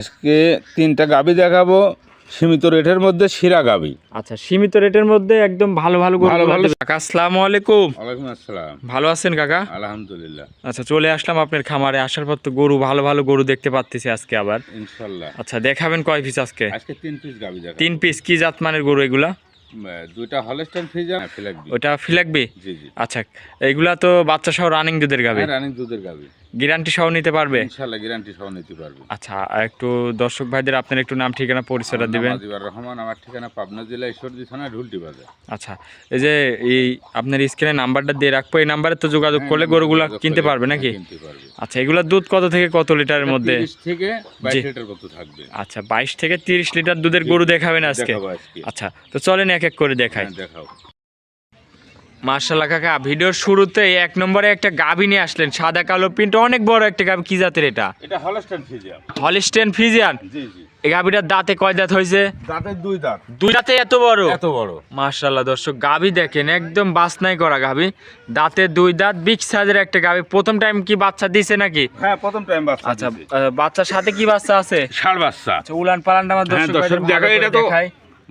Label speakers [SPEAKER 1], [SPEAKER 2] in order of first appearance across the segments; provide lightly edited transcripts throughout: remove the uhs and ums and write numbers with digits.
[SPEAKER 1] আজকে তিনটা গাভী দেখাবো সীমিত রেটের মধ্যে, শিরা গাভী।
[SPEAKER 2] আচ্ছা, সীমিত রেটের মধ্যে একদম ভালো ভালো গরু। কাকা আসসালামু আলাইকুম।
[SPEAKER 1] ওয়ালাইকুম আসসালাম।
[SPEAKER 2] ভালো আছেন কাকা?
[SPEAKER 1] আলহামদুলিল্লাহ।
[SPEAKER 2] আচ্ছা, চলে আসলাম আপনার খামারে। আসার পর তো গরু ভালো ভালো গরু দেখতে পাচ্ছি আজকে আবার
[SPEAKER 1] ইনশাআল্লাহ।
[SPEAKER 2] আচ্ছা, দেখাবেন কয় পিস আজকে?
[SPEAKER 1] আজকে 3 পিস গাভী দেখাবো।
[SPEAKER 2] 3 পিস। কি জাত মানের গরু এগুলা?
[SPEAKER 1] দুইটা হলস্টাইন ফ্রিজিয়ান, ফিলাকবি।
[SPEAKER 2] ওটা ফিলাকবি?
[SPEAKER 1] জি জি।
[SPEAKER 2] আচ্ছা, এইগুলা তো বাচ্চা সহ রানিং দুধের গাভী।
[SPEAKER 1] রানিং দুধের গাভী।
[SPEAKER 2] গ্যারান্টি সহ নিতে পারবে?
[SPEAKER 1] ইনশাআল্লাহ গ্যারান্টি সহ নিতে পারবে।
[SPEAKER 2] আচ্ছা, একটু দর্শক ভাইদের আপনার একটু নাম ঠিকানা পরিচয়টা দিবেন।
[SPEAKER 1] আজিবুর রহমান, আমার ঠিকানা পাবনা জেলা ঈশ্বরদী থানা ঢুলটি বাজার।
[SPEAKER 2] আচ্ছা, এই যে এই আপনার স্ক্রিনে নাম্বারটা দিয়ে রাখবো, এই নাম্বারে তো যোগাযোগ করলে গরুগুলা কিনতে পারবে নাকি?
[SPEAKER 1] কিনতে পারবে।
[SPEAKER 2] আচ্ছা, এগুলা দুধ কত থেকে কত লিটারের মধ্যে?
[SPEAKER 1] 30 থেকে 22 লিটার কত থাকবে।
[SPEAKER 2] আচ্ছা, 22 থেকে 30 লিটার দুধের গরু দেখাবেন আজকে?
[SPEAKER 1] দেখাবো আজকে।
[SPEAKER 2] আচ্ছা, তো চলেন এক এক করে দেখাই।
[SPEAKER 1] দেখাও।
[SPEAKER 2] মাশাআল্লাহ কাকা, ভিডিওর শুরুতে এক নম্বরে একটা গাভী নিয়ে আসলেন, সাদা কালো প্রিন্ট, অনেক বড় একটা গাভী। কি জাতের এটা?
[SPEAKER 1] এটা হলস্টাইন ফ্রিজিয়ান।
[SPEAKER 2] Holstein Friesian?
[SPEAKER 1] জি জি।
[SPEAKER 2] এই গাভীটার দাঁতে কয় দাঁত হয়েছে?
[SPEAKER 1] দাঁতের 2 দাঁত।
[SPEAKER 2] 2 দাঁতে এত বড়?
[SPEAKER 1] এত বড়।
[SPEAKER 2] মাশাআল্লাহ দর্শক, গাভী দেখেন একদম বাছনাই করা গাভী, দাঁতে 2 দাঁত, বিগ সাইজের একটা গাভী। প্রথম টাইম কি বাচ্চা দিছে নাকি?
[SPEAKER 1] হ্যাঁ, প্রথম টাইম বাচ্চা।
[SPEAKER 2] আচ্ছা, বাচ্চার সাথে কি বাচ্চা আছে?
[SPEAKER 1] ষাঁড় বাচ্চা।
[SPEAKER 2] আচ্ছা, উলান পালানটা আমার দর্শক
[SPEAKER 1] দর্শক
[SPEAKER 2] ভাইদের
[SPEAKER 1] দেখো, এটা তো
[SPEAKER 2] দেখাই।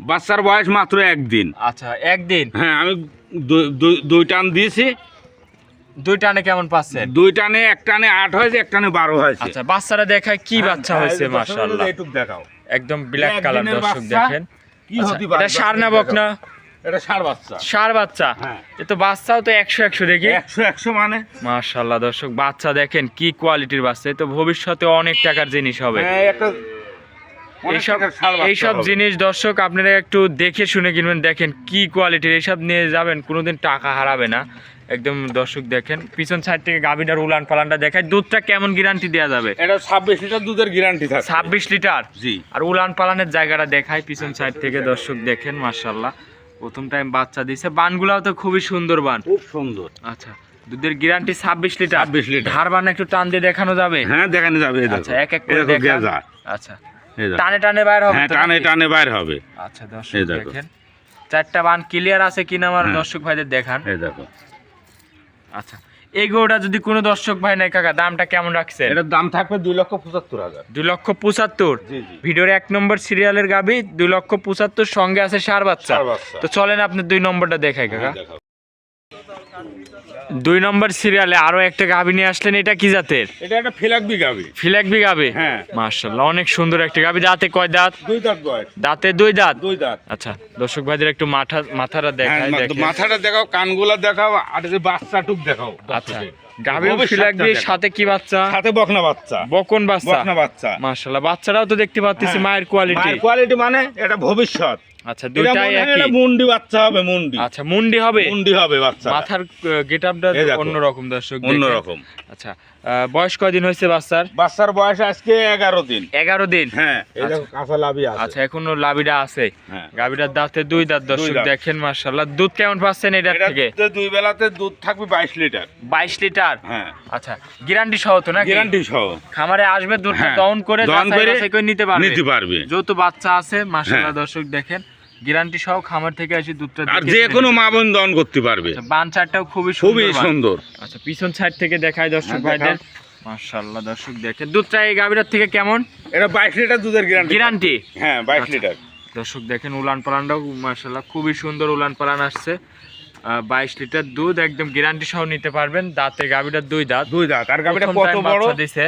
[SPEAKER 1] বাচ্চার বয়স মাত্র 1 দিন।
[SPEAKER 2] আচ্ছা, একদিন?
[SPEAKER 1] হ্যাঁ, আমি 2 টান দিয়েছি।
[SPEAKER 2] 2 টানে কেমন পাচ্ছেন?
[SPEAKER 1] 2 টানে, 1 টানে 8 হয়েছে, 1 টানে 12 হয়েছে।
[SPEAKER 2] আচ্ছা, বাচ্চারা দেখায় কি বাচ্চা হয়েছে? মাশাআল্লাহ,
[SPEAKER 1] এইটুক দেখাও।
[SPEAKER 2] একদম ব্ল্যাক কালার দর্শক দেখেন।
[SPEAKER 1] কি
[SPEAKER 2] আচ্ছা,
[SPEAKER 1] হতে পারে?
[SPEAKER 2] এটা ষাঁড় না বকনা?
[SPEAKER 1] এটা ষাঁড় বাচ্চা।
[SPEAKER 2] ষাঁড় বাচ্চা?
[SPEAKER 1] হ্যাঁ।
[SPEAKER 2] এ তো বাচ্চাও তো 100 দেখি।
[SPEAKER 1] 100 মানে?
[SPEAKER 2] মাশাআল্লাহ দর্শক, বাচ্চা দেখেন কি কোয়ালিটির বাচ্চা। এ তো ভবিষ্যতে অনেক টাকার জিনিস হবে।
[SPEAKER 1] হ্যাঁ, একটা
[SPEAKER 2] এইসব জিনিস দর্শক আপনারা একটু দেখে শুনে কিনবেন। দেখেন কি কোয়ালিটির, এইসব নিয়ে যাবেন কোনোদিন টাকা হারাবে না। একদম দর্শক দেখেন পিছন সাইড থেকে গাভীটার উলান পালানটা দেখায়। দুধটা কেমন গ্যারান্টি দেওয়া যাবে?
[SPEAKER 1] এটা 26 লিটার দুধের গ্যারান্টি থাকে।
[SPEAKER 2] 26 লিটার?
[SPEAKER 1] জি।
[SPEAKER 2] আর উলান পালানের জায়গাটা দেখায় পিছন সাইড থেকে দর্শক দেখেন। মাশাআল্লাহ, প্রথম টাইম বাচ্চা দিছে। বানগুলাও তো খুবই সুন্দর বান,
[SPEAKER 1] খুব সুন্দর।
[SPEAKER 2] আচ্ছা, দুধের গ্যারান্টি 26 লিটার।
[SPEAKER 1] 26 লিটার।
[SPEAKER 2] ধার বান একটু টান দিয়ে দেখানো যাবে?
[SPEAKER 1] হ্যাঁ, দেখানো যাবে।
[SPEAKER 2] আচ্ছা, এক এক করে দেখান। আচ্ছা, টানে টানে বাইর হবে?
[SPEAKER 1] হ্যাঁ, টানে টানে বাইর হবে।
[SPEAKER 2] আচ্ছা দর্শক দেখেন, 4টা বান ক্লিয়ার আছে কিনা আমার দর্শক ভাইদের দেখান।
[SPEAKER 1] এই দেখো।
[SPEAKER 2] আচ্ছা, এই গরুটা যদি কোনো দর্শক ভাই নাই কাকা, দামটা কেমন রাখছেন?
[SPEAKER 1] এটার দাম থাকবে 2,75,000।
[SPEAKER 2] 2,75,000?
[SPEAKER 1] জি জি।
[SPEAKER 2] ভিডিওর 1 নম্বর সিরিয়ালের গাবি 2,75,000, সঙ্গে আছে ষাঁড় বাচ্চা। তো চলেন আপনি 2 নম্বরটা দেখাই কাকা। 2 নম্বর সিরিয়ালে আরো একটা গাবি নিয়ে আসলেন, এটা কি জাতের?
[SPEAKER 1] এটা একটা ফিলাকবি গাবি।
[SPEAKER 2] ফিলাকবি গাবি?
[SPEAKER 1] হ্যাঁ।
[SPEAKER 2] মাশাআল্লাহ, অনেক সুন্দর একটা গাবি। দাঁতে কয় দাঁত?
[SPEAKER 1] 2 দাঁত বয়স।
[SPEAKER 2] দাঁতে 2 দাঁত?
[SPEAKER 1] 2 দাঁত।
[SPEAKER 2] আচ্ছা, দর্শক ভাইদের একটু মাথাটা দেখাই। দেখেন
[SPEAKER 1] মাথাটা দেখাও, কানগুলা দেখাও, আর এই যে বাচ্চাটুক দেখাও।
[SPEAKER 2] আচ্ছা, গাভী ফিলাকবির সাথে কি বাচ্চা?
[SPEAKER 1] সাথে বকনা বাচ্চা।
[SPEAKER 2] বকন বাচ্চা?
[SPEAKER 1] বকনা বাচ্চা।
[SPEAKER 2] মাশাআল্লাহ, বাচ্চারাও তো দেখতে পাচ্ছি মায়ের কোয়ালিটি।
[SPEAKER 1] মায়ের কোয়ালিটি মানে এটা ভবিষ্যৎ।
[SPEAKER 2] আচ্ছা, দুইটাই একই?
[SPEAKER 1] এটা মুন্ডি বাচ্চা হবে, মুন্ডি।
[SPEAKER 2] আচ্ছা, মুন্ডি হবে?
[SPEAKER 1] মুন্ডি হবে বাচ্চা।
[SPEAKER 2] মাথার গেটআপটা অন্যরকম দর্শক দেখেন।
[SPEAKER 1] অন্যরকম।
[SPEAKER 2] আচ্ছা, বয়স কয়দিন হয়েছে বাচ্চার?
[SPEAKER 1] বাচ্চার বয়স আজকে 11 দিন।
[SPEAKER 2] 11 দিন?
[SPEAKER 1] হ্যাঁ, এই দেখো কাঁচা লাভি আছে।
[SPEAKER 2] আচ্ছা, এখনো লাভিটা আছে।
[SPEAKER 1] হ্যাঁ।
[SPEAKER 2] গাভীটার দাঁতে 2 দাঁত দর্শক দেখেন। মাশাআল্লাহ, দুধ কেমন পাচ্ছেন এটার থেকে?
[SPEAKER 1] এটা 2 বেলাতে দুধ থাকবে 22 লিটার।
[SPEAKER 2] 22 লিটার?
[SPEAKER 1] হ্যাঁ।
[SPEAKER 2] আচ্ছা, গ্যারান্টি সহ তো নাকি?
[SPEAKER 1] গ্যারান্টি সহ।
[SPEAKER 2] খামারে আসবে দুধটা দহন করে যাচাই করে নিতে পারবে। যত বাচ্চা আছে মাশাআল্লাহ দর্শক দেখেন, গ্যারান্টি সহ খামার থেকে এসে দুধটা
[SPEAKER 1] আর যে কোনো মা বোন দহন করতে পারবে।
[SPEAKER 2] আচ্ছা, বান চারটাও খুবই
[SPEAKER 1] সুন্দর।
[SPEAKER 2] আচ্ছা, পিছন সাইড থেকে দেখায় দর্শক ভাইদের। মাশাআল্লাহ দর্শক দেখেন, দুধটা এই গাভীর থেকে কেমন?
[SPEAKER 1] এটা 22 লিটার দুধের
[SPEAKER 2] গ্যারান্টি?
[SPEAKER 1] হ্যাঁ, 22 লিটার।
[SPEAKER 2] দর্শক দেখেন, উলান পালানটাও মাশাআল্লাহ খুবই সুন্দর উলান পালান আসছে। 22 লিটার দুধ, একদম গ্যারান্টি সহ নিতে পারবেন। দাঁতে গাভীটার 2 দাঁত।
[SPEAKER 1] 2 দাঁত। আর গাভীটা কত বড়
[SPEAKER 2] দিছে।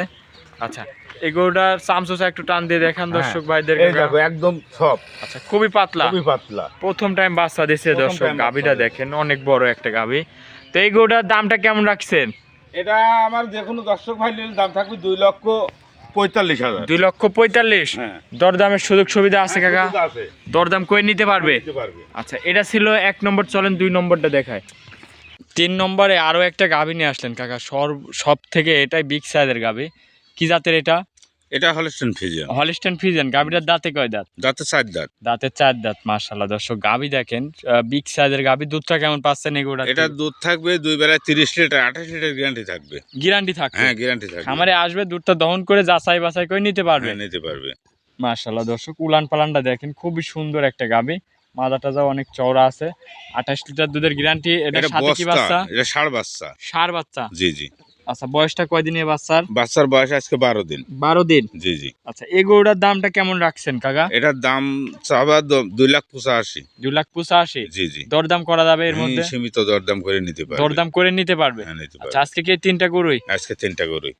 [SPEAKER 2] আচ্ছা, এগোটার চামচা একটু টান দিয়ে দেখান দর্শক ভাইদের।
[SPEAKER 1] এই দেখো, একদম সব।
[SPEAKER 2] আচ্ছা, খুবই পাতলা?
[SPEAKER 1] খুবই পাতলা।
[SPEAKER 2] প্রথম টাইম বাচ্চা দিছে দর্শক। গাভীটা দেখেন অনেক বড় একটা গাভী। তো এই গরুটার দামটা কেমন রাখছেন?
[SPEAKER 1] এটা আমার যে কোনো দর্শক ভাই নিলে দাম থাকবে 2,45,000।
[SPEAKER 2] 2,45,000?
[SPEAKER 1] হ্যাঁ।
[SPEAKER 2] দরদামের সুযোগ সুবিধা আছে কাকা?
[SPEAKER 1] আছে।
[SPEAKER 2] দরদাম করে নিতে পারবে? আচ্ছা, এটা ছিল 1 নম্বর। চলেন 2 নম্বরটা দেখায়। 3 নম্বরে আরো একটা গাভী নিয়ে আসলেন কাকা, সব থেকে এটাই বিগ সাইজের গাভী। কি জাতের এটা?
[SPEAKER 1] এটা হলস্টাইন ফ্রিজিয়ান।
[SPEAKER 2] Holstein Friesian. গাভীটার দাঁতে কয় দাঁত?
[SPEAKER 1] দাঁতে 4 দাঁত।
[SPEAKER 2] দাঁতে 4 দাঁত। মাশাআল্লাহ দর্শক, গাভী দেখেন বিগ সাইজের গাভী। দুধটা কেমন পাচ্ছেন এগুলা?
[SPEAKER 1] এটা দুধ থাকবে 2 বেলায় 30 লিটার, 28 লিটার গ্যারান্টি থাকবে।
[SPEAKER 2] গ্যারান্টি থাকবে?
[SPEAKER 1] হ্যাঁ, গ্যারান্টি থাকবে।
[SPEAKER 2] খামারে আসবে দুধটা দহন করে যাচাই বাছাই করে নিতে পারবে।
[SPEAKER 1] হ্যাঁ, নিতে পারবে।
[SPEAKER 2] মাশাআল্লাহ দর্শক, উলান পালানটা দেখেন, খুবই সুন্দর একটা গাভী। মাদাটা যাও অনেক চওড়া আছে। 28 লিটার দুধের গ্যারান্টি। এটা সাথে কি বাচ্চা?
[SPEAKER 1] এটা ষাঁড় বাচ্চা।
[SPEAKER 2] ষাঁড় বাচ্চা?
[SPEAKER 1] জি জি।
[SPEAKER 2] আচ্ছা, বয়সটা কয়দিন এ বাচ্চার?
[SPEAKER 1] বাচ্চার বয়স আজকে 12 দিন।
[SPEAKER 2] 12 দিন।
[SPEAKER 1] জি জি।
[SPEAKER 2] আচ্ছা, এই গরুটার দামটা কেমন রাখছেন কাকা?
[SPEAKER 1] এটার দাম চাওয়া 2,85,000।
[SPEAKER 2] 2,85,000।
[SPEAKER 1] জি জি।
[SPEAKER 2] দরদাম করা যাবে এর মধ্যে?
[SPEAKER 1] সীমিত দরদাম করে নিতে পারবে।
[SPEAKER 2] দরদাম করে নিতে পারবে।
[SPEAKER 1] হ্যাঁ, নিতে
[SPEAKER 2] আচ্ছা,
[SPEAKER 1] পারবে।
[SPEAKER 2] আজকে কি 3টা গরুই?
[SPEAKER 1] আজকে 3টা গরুই।